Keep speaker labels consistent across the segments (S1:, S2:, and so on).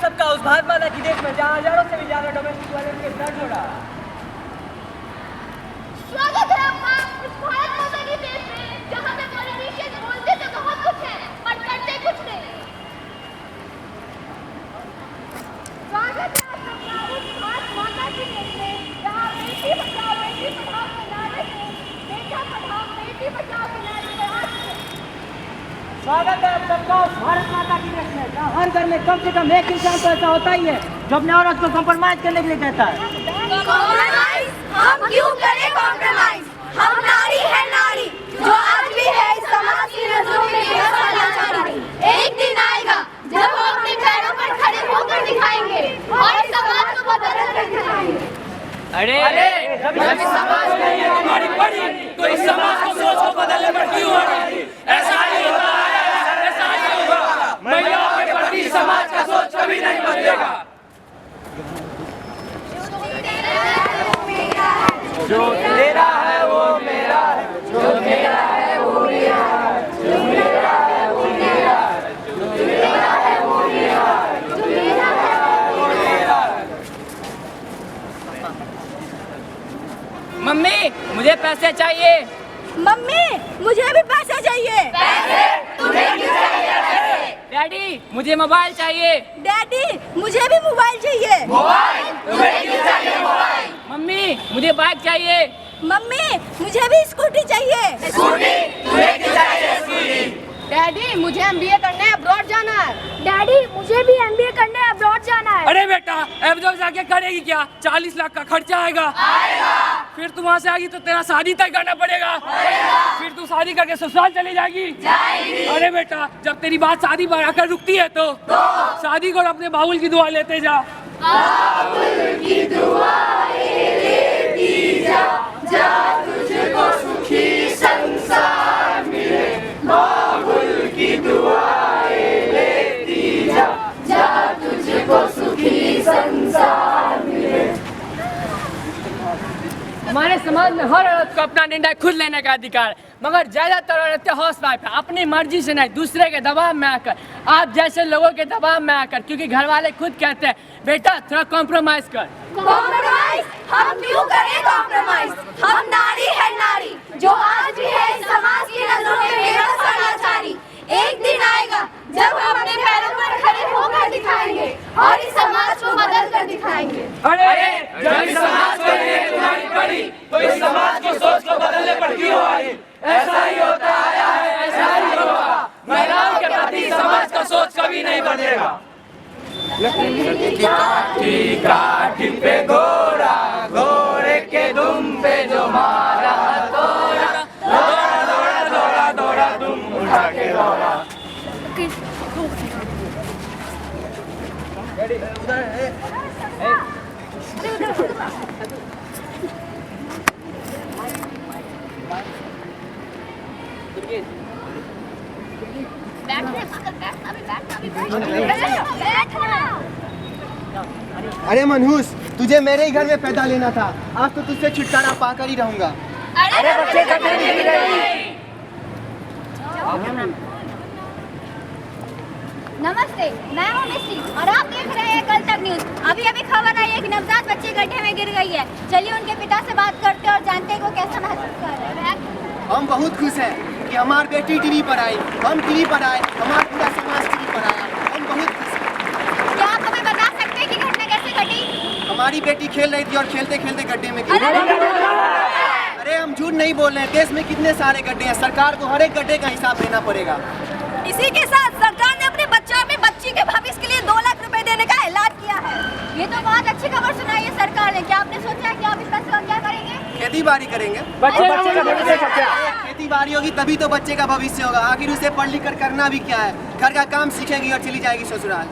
S1: सबका उस भारत माता की देश में जहाँ हजारों से भी ज्यादा डोमेस्टिक वायलेंस के दर्द हो रहा है।
S2: स्वागत है आपका इस भारत माता की देश में जहाँ पे पॉलिटिशियंस बोलते तो बहुत कुछ है पर करते कुछ नहीं। स्वागत है आप सबका उस भारत माता की देश में जहाँ बेटी बचाओ के नारे से बेटा पढ़ाओ बेटी बचाओ के नारे से आज से।
S1: स्वागत है आप सबका उस भारत माता की देश में जहाँ हर घर में कम से कम एक इंसान तो ऐसा होता ही है जो अपने औरत को कॉम्प्रोमाइज करने के लिए कहता है।
S2: कॉम्प्रोमाइज? हम क्यों करें कॉम्प्रोमाइज? हम नारी है नारी जो आज भी है इस समाज की नजरों में बेहतर लाचारी। एक दिन आएगा जब हम अपने पैरों पर खड़े होकर दिखाएंगे और इस समाज को बदल कर दिखाएंगे।
S1: अरे
S3: जब इस समाज में ये बीमारी पड़ी तो इस समाज को सोच को बदलने पर क्यों हो रही? ऐसा ही होता है, ऐसा ही होगा। महिलाओं के प्रति समाज का सोच कभी नहीं बदलेगा।
S1: जो तेरा है वो मेरा है, जो मेरा है वो मेरा है, जो मेरा है वो मेरा है, जो मेरा है वो मेरा है, जो मेरा है वो मेरा है।
S3: मम्मी मुझे पैसे चाहिए।
S2: मम्मी मुझे भी पैसे चाहिए। पैसे? तुम्हें क्यों चाहिए पैसे?
S3: डैडी मुझे मोबाइल चाहिए।
S2: डैडी मुझे भी मोबाइल चाहिए।
S3: मोबाइल? तुम्हें क्यों चाहिए मोबाइल? मम्मी मुझे बाइक चाहिए।
S2: मम्मी मुझे भी स्कूटी चाहिए।
S3: स्कूटी? तुम्हें क्यों चाहिए स्कूटी?
S2: डैडी मुझे एमबीए करने अब्रॉड जाना है। डैडी मुझे भी एमबीए करने अब्रॉड जाना है।
S3: अरे बेटा अब्रॉड जाके करेगी क्या? 40 लाख का खर्चा आएगा। फिर तू वहाँ से आएगी तो तेरा शादी तय करना पड़ेगा। फिर तू शादी करके ससुराल चली जाएगी। अरे बेटा जब तेरी बात शादी पर आकर रुकती है तो शादी को अपने बाबुल की दुआ लेते जा।
S2: बाबुल की दुआएं लेती जा, जा तुझको सुखी संसार मिले। बाबुल की दुआएं लेती जा, जा तुझको सुखी संसार मिले।
S3: हमारे समाज में हर औरत को अपना निर्णय खुद लेने का अधिकार है, मगर ज्यादातर औरतें हाउस वाइफ है, अपनी मर्जी से नहीं दूसरे के दबाव में आकर, आप जैसे लोगों के दबाव में आकर, क्योंकि घर वाले खुद कहते हैं बेटा थोड़ा कॉम्प्रोमाइज कर।
S2: कॉम्प्रोमाइज? हम क्यों करें कॉम्प्रोमाइज? हम नारी है नारी जो आज भी है इस समाज की नजरों में बेबस और लाचारी। एक दिन आएगा जब हम अपने पैरों पर खड़े होकर दिखाएंगे और इस समाज को बदल कर दिखाएंगे।
S3: अरे जब इस समाज को ये बीमारी पड़ी तो इस समाज को सोच को बदलने पर क्यों आई? ऐसा ही होता आया है, ऐसा ही होगा। महिलाओं के प्रति समाज का सोच कभी नहीं बदलेगा। काठी काठी पे घोड़ा, घोड़े के दुम पे जो मारा तोड़ा, दौड़ा दौड़ा दौड़ा दौड़ा दुम उठा के दौड़ा।
S4: अरे मनहूस तुझे मेरे ही घर में पैदा लेना था, आज तो तुझसे छुटकारा पाकर ही रहूंगा।
S2: अरे बच्चे नमस्ते, मैं हूँ मिस्टी और आप देख रहे हैं कल तक न्यूज। अभी अभी खबर आई है कि नवजात बच्ची गड्ढे में गिर गई है। चलिए उनके पिता से बात करते हैं और जानते हैं वो कैसा महसूस कर रहे हैं।
S4: हम बहुत खुश हैं कि हमारी बेटी टीवी पर आई, हम टीवी पर आए, हमारा पूरा समाज टीवी पर आया। हम बहुत खुश हैं।
S2: क्या आप हमें बता सकते हैं कि घटना कैसे घटी?
S4: हमारी बेटी खेल रही थी और खेलते खेलते गड्ढे में गिर गई। अरे हम झूठ नहीं बोल रहे हैं, देश में कितने सारे गड्ढे हैं, सरकार को हर एक गड्ढे का हिसाब देना पड़ेगा।
S2: इसी के साथ सरकार ने अपने बच्चों में बच्ची के भविष्य के लिए 2 लाख रुपए देने का ऐलान किया है। ये तो बहुत अच्छी खबर सुनाई है सरकार ने। क्या आपने सोचा है कि आप इस पैसे का क्या करेंगे?
S4: खेती बाड़ी करेंगे।
S3: बच्चे का भविष्य क्या?
S4: खेती बाड़ी होगी तभी तो बच्चे का भविष्य होगा। आखिर उसे पढ़ लिख कर करना भी क्या है, घर का काम सीखेगी और चली जाएगी ससुराल।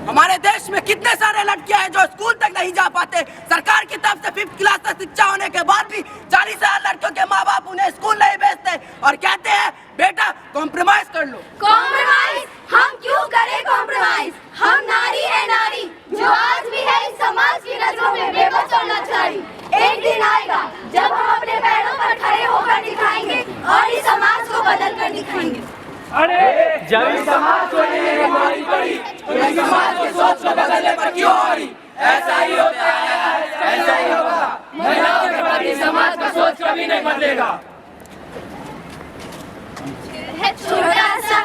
S5: हमारे देश में कितने सारे लड़कियां हैं जो स्कूल तक नहीं जा पाते। सरकार की तरफ से 5th क्लास तक शिक्षा होने के बाद भी 40,000 लड़कियों के माँ बाप उन्हें स्कूल नहीं भेजते और कहते हैं बेटा कॉम्प्रोमाइज कर लो।
S2: कॉम्प्रोमाइज? हम क्यों करें कॉम्प्रोमाइज? हम नारी है नारी जो आज भी है इस समाज की नजरों में बेबस और लाचारी। एक दिन आएगा जब हम अपने पैरों पर खड़े होकर दिखाएंगे और इस समाज को बदल कर दिखाएंगे।
S3: अरे जब इस समाज को ये बीमारी समाज की सोच को बदलने पर क्यों हो रही? ऐसा ही होता है, ऐसा ही होगा। महिलाओं के प्रति समाज का सोच कभी नहीं बदलेगा।
S2: है छोटा सा,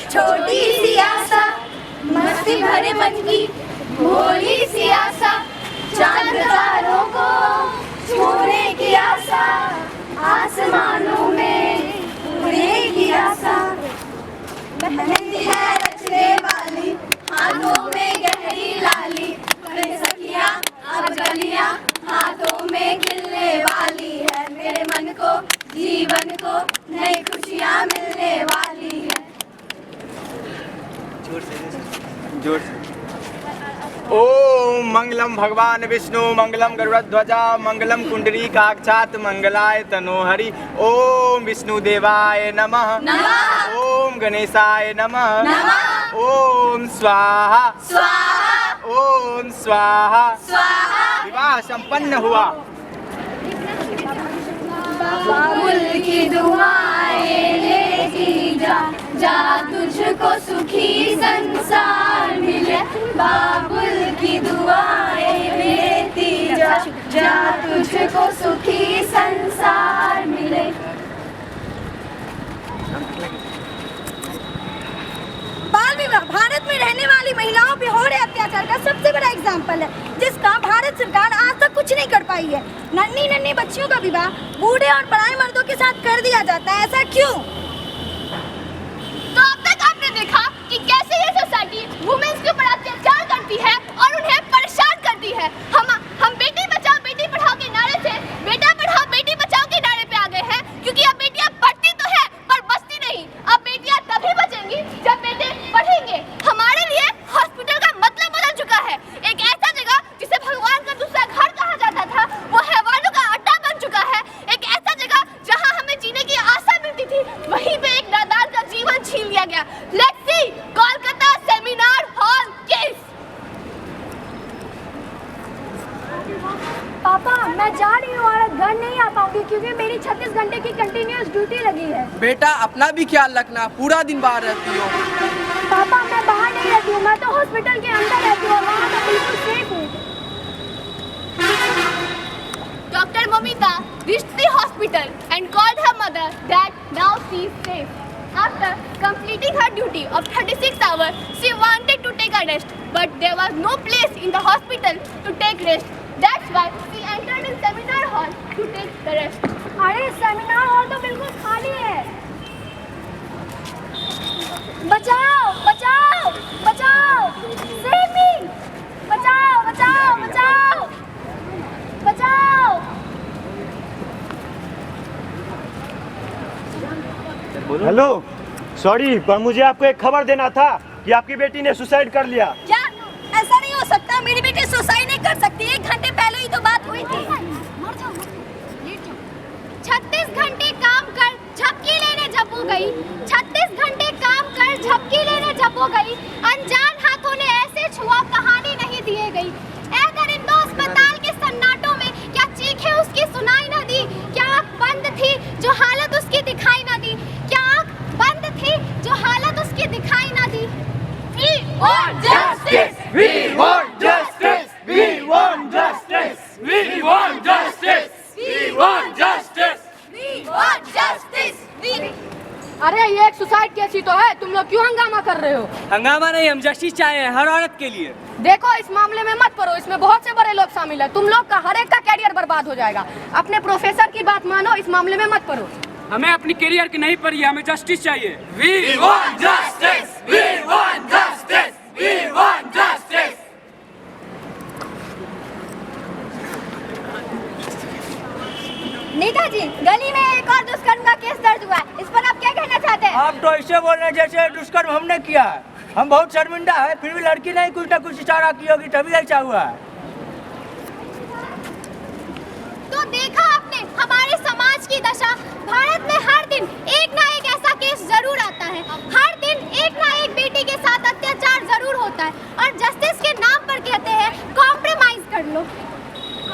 S2: छोटी सी आशा, मस्ती भरे मन की भोली सी आशा, चांद तारों को छूने की आशा, आसमानों में उड़ने की आशा। मेहंदी है रचने वाली, हाथों में गहरी लाली, सखियां अब गलियां हाथों में खिलने वाली है। मेरे मन को जीवन को नई खुशियां मिलने वाली है।
S4: जोर से। ओम मंगलम भगवान विष्णु मंगलम गरुड़ध्वजा मंगलम कुंडली काक्षात मंगलाय तनोहरि। ओम विष्णु देवाय नमः, ओम गणेशाय नमः, ओम स्वाहा
S2: स्वाहा,
S4: ओम स्वाहा।
S2: स्वाहा।
S4: विवाह संपन्न हुआ।
S2: बाबुल की दुआएं लेती जा, जा तुझको सुखी संसार मिले। बाबुल की दुआएं लेती जा, जा तुझको सुखी संसार मिले। बाल विवाह भारत में रहने वाली महिलाओं पे हो रहे अत्याचार का सबसे बड़ा एग्जाम्पल है, जिसका भारत सरकार आज तक कुछ नहीं कर पाई है। नन्ही नन्ही बच्चियों का विवाह बूढ़े और पराए मर्दों के साथ कर दिया जाता है, ऐसा क्यों?
S1: तो अब तक आपने देखा कि कैसे ये सोसाइटी वुमेन्स के ऊपर अत्याचार करती है और उन्हें परेशान करती है। हम बेटी बचाओ बेटी पढ़ाओ के नारे से बेटा पढ़ाओ बेटी बचाओ के नारे पे आ गए हैं, क्योंकि अब बेटियां पढ़ती तो है पर बचती नहीं। अब बेटियां तभी बचेंगी जब बेटे पढ़ेंगे। हमारे लिए हॉस्पिटल का मतलब बदल चुका है। एक ऐसा जगह जिसे भगवान का दूसरा घर कहा जाता था, वो हैवानों का अड्डा बन चुका है। एक ऐसा जगह जहां हमें जीने की आशा मिलती थी, वहीं पे एक नादान का जीवन छीन लिया गया। Let's see Kolkata seminar hall case.
S2: पापा मैं जा रही हूँ और घर नहीं आ पाऊंगी क्योंकि मेरी 36 घंटे की कंटिन्यूअस ड्यूटी लगी है।
S5: बेटा अपना भी ख्याल रखना, पूरा दिन बाहर रहती हो।
S2: पापा मैं बाहर नहीं रहती हूँ, मैं तो हॉस्पिटल के अंदर रहती हूँ, वहाँ मैं बिल्कुल सेफ हूँ।
S1: Dr. Momita reached the hospital and called her mother that now she is safe. After completing her duty of 36 hours, she wanted to take a rest, but there was no place in the hospital to take rest. That's why she entered in seminar hall to take the rest.
S2: अरे seminar hall तो बिल्कुल खाली है। बचाओ बचाओ बचाओ, save me, बचाओ बचाओ बचाओ बचाओ।
S6: हेलो, सॉरी पर मुझे आपको एक खबर देना था कि आपकी बेटी ने सुसाइड कर लिया।
S2: क्या? ऐसा नहीं हो सकता, मेरी बेटी सुसाइड नहीं कर सकती। 1 घंटे पहले ही तो बात हुई थी।
S1: 36 घंटे काम कर झपकी लेने जब वो गई, 36 घंटे काम कर झपकी लेने जब वो गई, अनजान हाथों ने ऐसे छुआ कहानी नहीं दिए गई। ऐ दरिंदों अस्पताल के सन्नाटों में क्या चीखें उसकी सुनाई ना दी? क्या आँख बंद थी जो हालत उसकी दिखाई ना दी? क्या आँख बंद थी जो हालत उसकी दिखाई ना दी? We want justice!
S3: We want justice! We want justice! We want justice! We want justice!
S2: We want justice!
S7: अरे ये एक सुसाइड केस ही तो है, तुम लोग क्यों हंगामा कर रहे हो?
S3: हंगामा नहीं, हम जस्टिस चाहे हैं हर औरत के लिए।
S7: देखो इस मामले में मत पड़ो, इसमें बहुत से बड़े लोग शामिल हैं। तुम लोग का हर एक का कैरियर बर्बाद हो जाएगा। अपने प्रोफेसर की बात मानो, इस मामले में मत पड़ो।
S3: हमें अपनी करियर की नहीं पड़ी है, हमें जस्टिस चाहिए। We want justice! We want justice! We want justice!
S2: Netaji, गली में एक और दुष्कर्म का केस दर्ज हुआ है, इस पर आप क्या कहना चाहते हैं?
S8: आप तो ऐसे बोल रहे हैं जैसे दुष्कर्म हमने किया है। हम बहुत शर्मिंदा है, फिर भी लड़की ने कुछ ना कुछ इशारा की होगी तभी ऐसा हुआ है।
S1: तो देखा आपने हमारे समाज की दशा। भारत में हर दिन एक ना एक ऐसा केस जरूर आता है। हर दिन एक ना एक बेटी के साथ अत्याचार जरूर होता है, और जस्टिस के नाम पर कहते हैं कॉम्प्रोमाइज कर लो।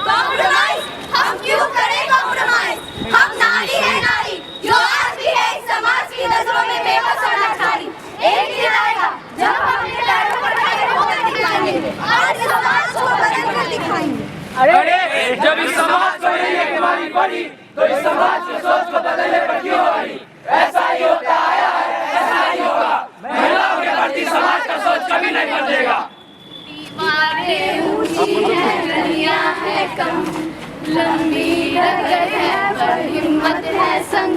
S2: कॉम्प्रोमाइज? हम क्यों करें कॉम्प्रोमाइज? हम नारी है नारी, जो आज भी है इस समाज की नजरों में बेबस और लाचारी। एक दिन आएगा जब हम अपने पैरों पर खड़े लंबी डगर है पर हिम्मत है संग,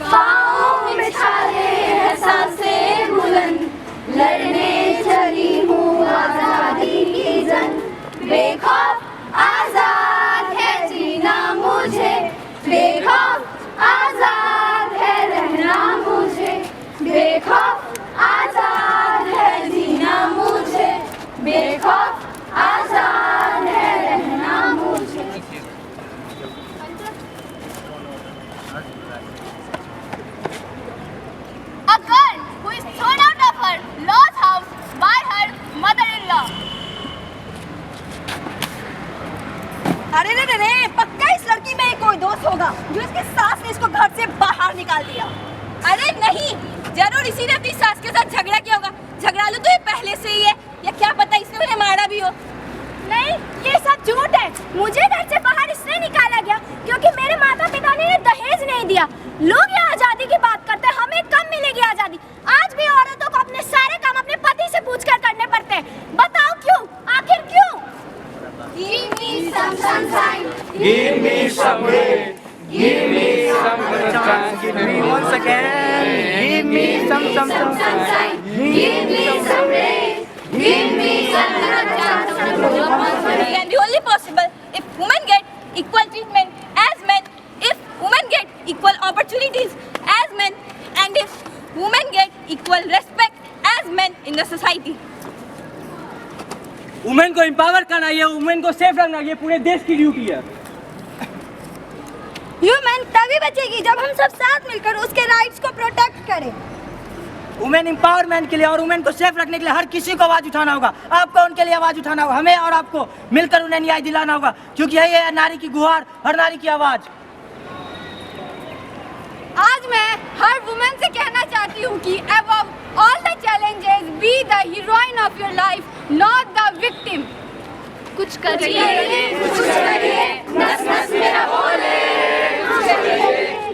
S2: पाँव में छाले है सांसें बुलंद, लड़ने चली हूँ आजादी की जंग, बेखौफ आजाद है जीना मुझे, बेखौफ आजाद है रहना मुझे, बेखौफ आजाद है जीना मुझे, बेखौफ आजाद है रहना मुझे। A girl who is thrown out of her law's house by her mother-in-law.
S9: अरे रे रे रे, पक्का इस लड़की में ही कोई दोस्त होगा जो इसके सास ने इसको घर से बाहर निकाल दिया।
S2: अरे नहीं, जरूर इसी ने अपनी सास के साथ झगड़ा किया होगा। झगड़ालू तो ये पहले से ही है, या क्या पता इसने उन्हें मारा भी हो। नहीं, ये सब झूठ है। मुझे घर से बाहर इसने निकाला गया क्योंकि मेरे माता पिता ने दहेज नहीं दिया। लोग यहाँ आजादी की बात करते हैं, हमें कब मिलेगी आजादी? आज भी औरतों को अपने सारे काम अपने पति से पूछकर करने पड़ते हैं। बताओ क्यों? आखिर क्यों? Give me some sunshine.
S3: Give me some rain. Give me some chance.
S8: Give me once again. Give me some
S2: sunshine. Give me some rain. Give me some chance. And the only possible if women get equal treatment as men, if women get equal opportunities as men, and if women get equal respect as men in the society.
S8: Women को empower करना, ये women को safe रखना, ये पूरे देश की duty है।
S9: ह्यूमन तभी बचेगी जब हम सब साथ मिलकर उसके राइट्स को प्रोटेक्ट करें।
S8: वुमेन एम्पावरमेंट के लिए और वुमेन को सेफ रखने के लिए हर किसी को आवाज उठाना होगा। आपको उनके लिए आवाज उठाना होगा, हमें और आपको मिलकर उन्हें न्याय दिलाना होगा, क्योंकि यही है नारी की गुहार, हर नारी की आवाज।
S7: आज मैं हर वुमेन से कहना चाहती हूँ कि above all the challenges, be the heroine of your life, not the victim.
S2: कुछ करिए, नस नस मेरा बोले,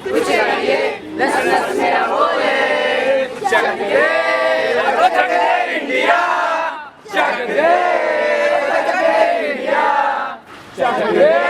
S2: कुछ करिए, नस नस मेरा बोले,
S3: जग दे इंडिया, जग दे इंडिया, जग दे